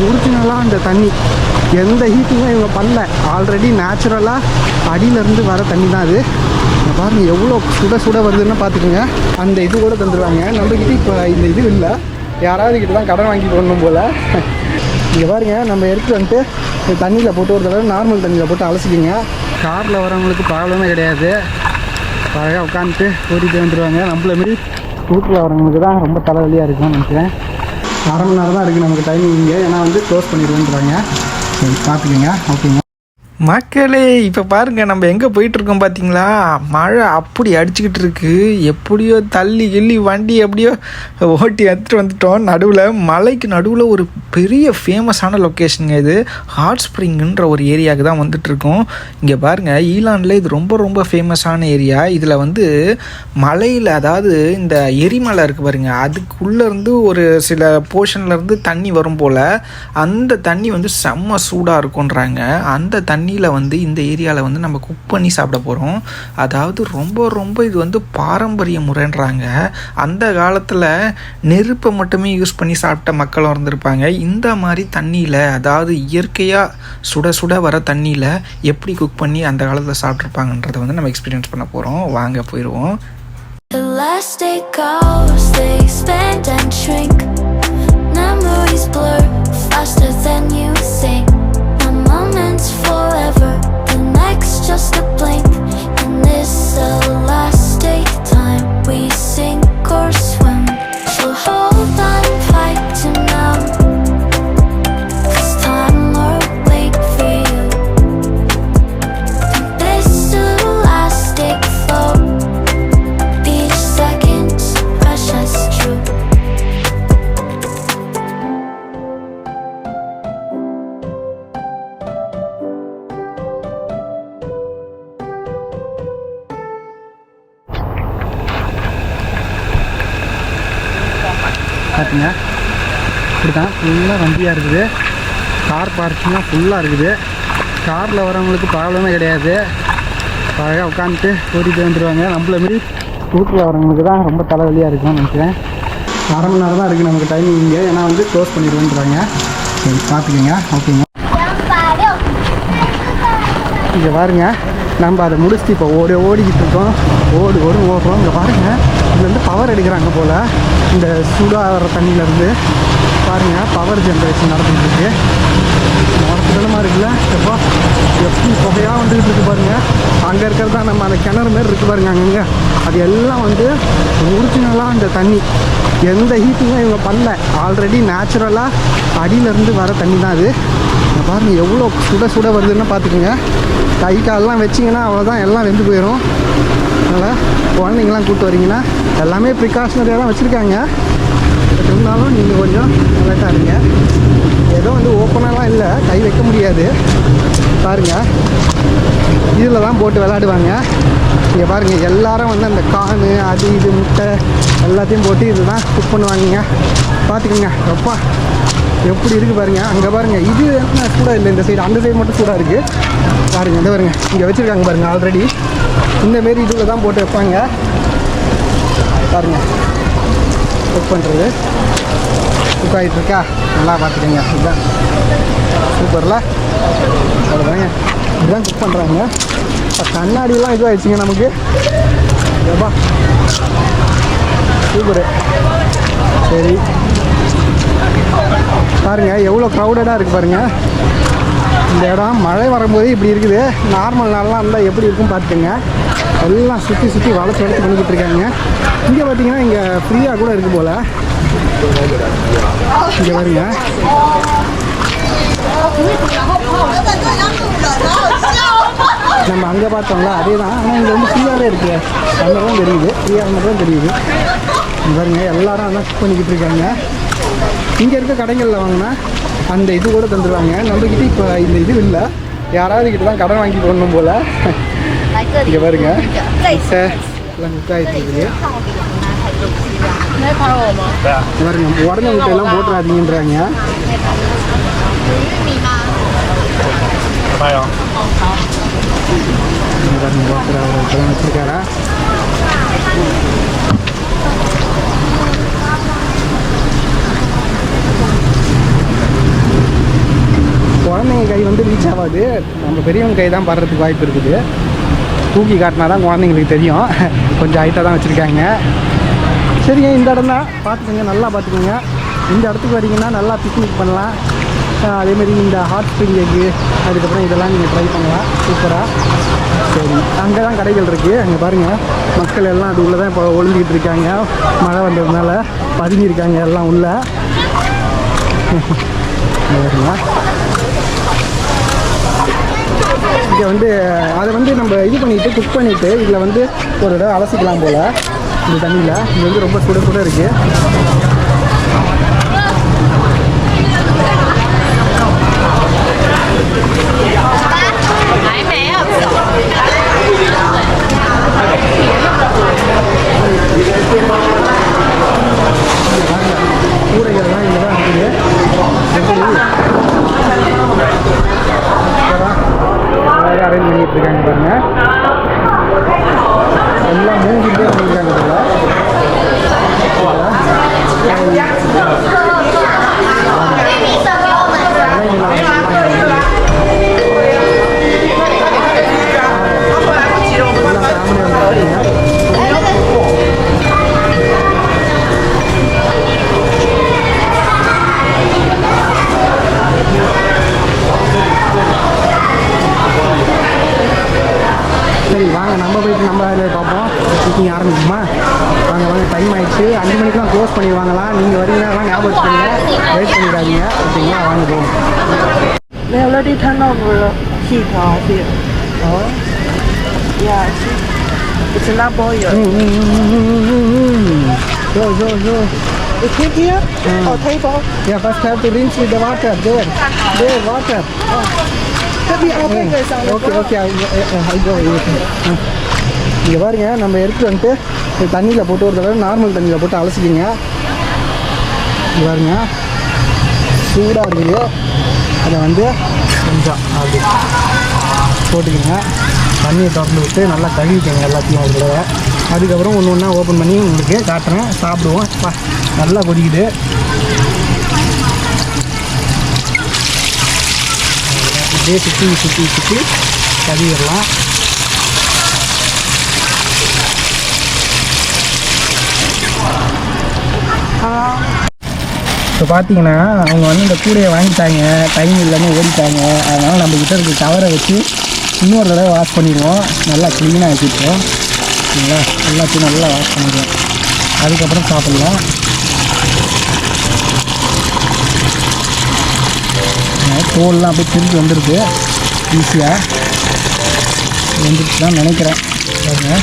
ஒரிஜினலாக அந்த தண்ணி எந்த ஹீட்டிங்கும் இவங்க பண்ணல. ஆல்ரெடி நேச்சுரலாக அடியிலேருந்து வர தண்ணி தான் அது. பாருங்கள் எவ்வளோ சுட சுட வருதுன்னு பார்த்துக்கோங்க. அந்த இது கூட தந்துடுவாங்க. நம்மக்கிட்ட இப்போ இந்த இது இல்லை, யாராவது கிட்ட தான் கடன் வாங்கி போடணும் போல். இங்கே பாருங்கள், நம்ம எடுத்துகிட்டு வந்துட்டு தண்ணியில் போட்டு ஒரு தடவை நார்மல் தண்ணியில் போட்டு அலசிக்கிங்க. காரில் வரவங்களுக்கு ப்ராப்ளமே கிடையாது. அழகாக உட்காந்துட்டு ஓட்டிகிட்டு வந்துடுவாங்க. நம்மள மாரி ரூட்டில் வரவங்களுக்கு தான் ரொம்ப தலைவலியாக இருக்கும்னு நினைக்கிறேன். 1/2 மணி நேரம் தான் இருக்குது நமக்கு டைமிங் இங்கே. ஏன்னா வந்து க்ளோஸ் பண்ணிடுவேன்றாங்க. சரி பார்த்துக்கோங்க. ஓகேங்க மக்களே, இப்போ பாருங்கள் நம்ம எங்கே போயிட்டுருக்கோம் பார்த்தீங்களா? மழை அப்படி அடிச்சுக்கிட்டு இருக்கு. எப்படியோ தள்ளி கிள்ளி வண்டி எப்படியோ ஓட்டி எடுத்துகிட்டு வந்துட்டோம். மலைக்கு நடுவில் ஒரு பெரிய ஃபேமஸான லொக்கேஷனுங்க இது. ஹாட் ஸ்ப்ரிங்குன்ற ஒரு ஏரியாவுக்கு தான் வந்துட்டுருக்கோம். இங்கே பாருங்கள், ஈலாண்டில் இது ரொம்ப ரொம்ப ஃபேமஸான ஏரியா. இதில் வந்து மலையில், அதாவது இந்த எரிமலை இருக்குது பாருங்கள், அதுக்குள்ளேருந்து ஒரு சில போர்ஷன்லேருந்து தண்ணி வரும் போல். அந்த தண்ணி வந்து செம்ம சூடாக இருக்குன்றாங்க. அந்த தண்ணியில் வந்து இந்த ஏரியாவில் வந்து நம்ம குக் பண்ணி சாப்பிட போகிறோம். அதாவது ரொம்ப ரொம்ப இது வந்து பாரம்பரிய முறைன்றாங்க. அந்த காலத்தில் நெருப்பை மட்டுமே யூஸ் பண்ணி சாப்பிட்ட மக்களும் இருந்திருப்பாங்க. இந்த மாதிரி தண்ணியில், அதாவது இயற்கையாக சுட சுட வர தண்ணியில் எப்படி குக் பண்ணி அந்த காலத்தில் சாப்பிட்ருப்பாங்கன்றதை வந்து நம்ம எக்ஸ்பீரியன்ஸ் பண்ண போகிறோம். வாங்க போயிடுவோம். Forever, the next just a blink. In this elastic time, we sink or swim. So hold on tight to now, 'cause time will wait for you. In this elastic flow, each second's precious true. பார்த்திங்க, இப்படி தான் ஃபுல்லாக வண்டியாக இருக்குது. Car பார்க்கிங்லாம் ஃபுல்லாக இருக்குது. காரில் வரவங்களுக்கு ப்ராப்ளமே கிடையாது. அழகாக உட்காந்துட்டு ஓட்டிகிட்டு வந்துடுவாங்க. நம்மள மாரி ரூட்டில் வரவங்களுக்கு தான் ரொம்ப தலைவலியாக இருக்கும்னு நினைக்கிறேன். 1/2 மணி நேரம் தான் இருக்குது நமக்கு டைமிங் இங்கே. ஏன்னா வந்து க்ளோஸ் பண்ணிடுவேன்றாங்க. சரி பார்த்துக்கோங்க. ஓகேங்க இங்கே பாருங்க, நம்ம அதை முடிச்சுட்டு இப்போ ஓடிக்கிட்டு இருக்கோம். ஓடுறோம். இங்கே பாருங்கள், இதுலேருந்து பவர் எடுக்கிறாங்க போல். இந்த சூடாக வர தண்ணியிலேருந்து பாருங்கள் பவர் ஜென்ரேஷன் நடந்துகிட்டு இருக்கு. மரத்துலமாக இருக்குல்ல, எப்போ எப்படி புகையாக வந்துக்கிட்டு இருக்கு பாருங்கள். அங்கே இருக்கிறது தான் நம்ம அந்த கிணறு மாரி இருக்குது பாருங்கள். அங்கங்கே அது எல்லாம் வந்து ஒரிஜினலாக அந்த தண்ணி எந்த ஹீட்டிங்கும் இவங்க பண்ணல. ஆல்ரெடி நேச்சுரலாக அடியிலேருந்து வர தண்ணி தான் அது. பாருங்கள் எவ்வளோ சுட சுட வருதுன்னு பார்த்துக்குங்க. கை காலெலாம் வச்சிங்கன்னா அவ்வளோதான், எல்லாம் வெந்து போயிடும். அதனால் குழந்தைங்களாம் கூப்பிட்டு வரீங்கன்னா எல்லாமே ப்ரிகாஷனரியாக தான் வச்சுருக்காங்க. பட் இருந்தாலும் நீங்கள் கொஞ்சம் அலர்ட்டாக இருங்க. ஏதோ வந்து ஓப்பனாலாம் இல்லை, கை வைக்க முடியாது. பாருங்கள், இதில் தான் போட்டு விளையாடுவாங்க. இங்கே பாருங்கள், எல்லோரும் வந்து அந்த கானு அது இது முட்டை எல்லாத்தையும் போட்டு இது தான் குக் பண்ணுவாங்க. பார்த்துக்கோங்க அப்பா எப்படி இருக்குது பாருங்கள். அங்கே பாருங்கள், இது என்ன சூடாக இல்லை, இந்த சைடு, அந்த சைடு மட்டும் சூடாக இருக்குது. பாருங்கள், இந்த பாருங்கள் இங்கே வச்சுருக்காங்க பாருங்கள். ஆல்ரெடி இந்தமாரி இதில் தான் போட்டு வைப்பாங்க. பாருங்கள் குக் பண்ணுறது குக் ஆகிட்டுருக்கா, நல்லா பார்த்துக்கோங்க. இதுதான் சூப்பரில் அவ்வளோதாங்க, இதுதான் குக் பண்ணுறாங்க. இப்போ கண்ணாடிலாம் இதுவாகிடுச்சிங்க நமக்கு. எப்பா சூப்பரு. சரி பாருங்கள் எவ்வளோ க்ரௌடடாக இருக்குது பாருங்கள். இந்த இடம் மழை வரும்போது இப்படி இருக்குது. நார்மல் நாளெலாம் இருந்தால் எப்படி இருக்கும் பார்த்துக்கோங்க. எல்லாம் சுற்றி வளைச்சி பண்ணிக்கிட்டு இருக்காங்க. இங்கே பார்த்தீங்கன்னா இங்கே ஃப்ரீயாக கூட இருக்குது போல். இங்கே பாருங்க, நம்ம அங்கே பார்த்தோம்ல அதே தான். ஆனால் இங்கே வந்து ஃப்ரீயாகவே இருக்குது. அந்த தான் தெரியுது, ஃப்ரீயாக தான் தெரியுது. இங்கே பாருங்க எல்லோரும் அதான் குக் பண்ணிக்கிட்டு இருக்காங்க. இங்கே இருக்க கடைகளில் வாங்கினா அந்த இது கூட தந்துடுவாங்க. நம்மக்கிட்ட இப்போ இந்த இது இல்லை, யாராவது கிட்ட தான் கடன் வாங்கி போடணும் போல். இங்கே பாருங்க எல்லாம் குக் ஆகிட்டு இருக்குது. பாருங்க உடனே முட்டையெல்லாம் போட்டுறாதீங்கன்றாங்க. வச்சுருக்காரா ஆகுது. நம்ம பெரியவங்க கை தான் படுறதுக்கு வாய்ப்பு இருக்குது. தூக்கி காட்டினா தான் குழந்தைங்களுக்கு தெரியும். கொஞ்சம் ஹைட்டாக தான் வச்சுருக்காங்க. சரிங்க, இந்த இடம் தான் பார்த்துக்கோங்க, நல்லா பார்த்துக்கோங்க. இந்த இடத்துக்கு வரீங்கன்னா நல்லா பிக்னிக் பண்ணலாம். அதேமாதிரி இந்த ஹாட் ஸ்ப்ரிங் எக்கு அதுக்கப்புறம் இதெல்லாம் நீங்கள் ட்ரை பண்ணலாம் சூப்பராக. சரி, அங்கே தான் கடைகள் இருக்குது. அங்கே பாருங்கள், மக்கள் எல்லாம் அது உள்ளே தான் இப்போ ஒழுங்கிட்டு இருக்காங்க. மழை வந்ததுனால பதுங்கியிருக்காங்க எல்லாம் உள்ள. இங்கே வந்து அதை வந்து நம்ம இது பண்ணிவிட்டு குக் பண்ணிவிட்டு இதில் வந்து ஒரு தடவை அலசிக்கலாம் போல் இந்த தண்ணியில். இது வந்து ரொம்ப சுட சுட இருக்குது. கூடைகள்லாம் இங்கே தான் இருக்குது. அரேஞ்ச் பண்ணிட்டு இருக்காங்க பாருங்க. எல்லாம் மூங்கிலே பண்ணியிருக்காங்க போல. சரி வாங்க, நம்ம போயிட்டு நம்ம அதில் பார்ப்போம். குக்கிங் ஆரம்பிக்குமா? வாங்க வாங்க, டைம் ஆகிடுச்சு. 5 மணிக்கெலாம் க்ளோஸ் பண்ணிடுவாங்களாம். நீங்கள் வரீங்கன்னா ஞாபகம் வச்சுக்கோங்க, வெயிட் பண்ணிடாதீங்க. ஓகேங்களா? வாங்க போவோம். They already turned over the heat here. Oh? Yeah, it's not boiled. Go. The heat here or table? Yeah, first have to rinse with the water. There, water. Could be open or something. Okay, I go. இங்கே பாருங்க, நம்ம எடுத்து வந்துட்டு தண்ணியில் போட்டு ஒரு தடவை normal தண்ணியில் போட்டு அலசிக்கிங்க. இங்கே பாருங்க, சூடாக இருக்குது. அதை வந்து கொஞ்சம் அப்படி போட்டுக்கிங்க. தண்ணியை திறந்து விட்டு நல்லா கழுவிக்கங்க எல்லாத்தையும் ஒரு தடவை. அதுக்கப்புறம் ஒன்று ஒன்றா ஓப்பன் பண்ணி உங்களுக்கு காட்டுறேன். சாப்பிடுவோம். நல்லா கொதிக்குது. அப்படியே சுற்றி கழுவிடலாம். இப்போ பார்த்தீங்கன்னா அவங்க வந்து இந்த கூடையை வாங்கிட்டாங்க, டைம் இல்லைன்னு ஓடிட்டாங்க. அதனால் நம்மக்கிட்ட இருக்க கவரை வச்சு இன்னொரு தடவை வாஷ் பண்ணிடுவோம். நல்லா க்ளீனாக வச்சுருக்கோம். சரிங்களா? எல்லாத்தையும் நல்லா வாஷ் பண்ணிடுவோம். அதுக்கப்புறம் சாப்பிட்லாம். தோல்லாம் அப்படியே பிரிஞ்சு வந்துருக்கு. ஈஸியாக வந்துருச்சு தான் நினைக்கிறேன். பாருங்க.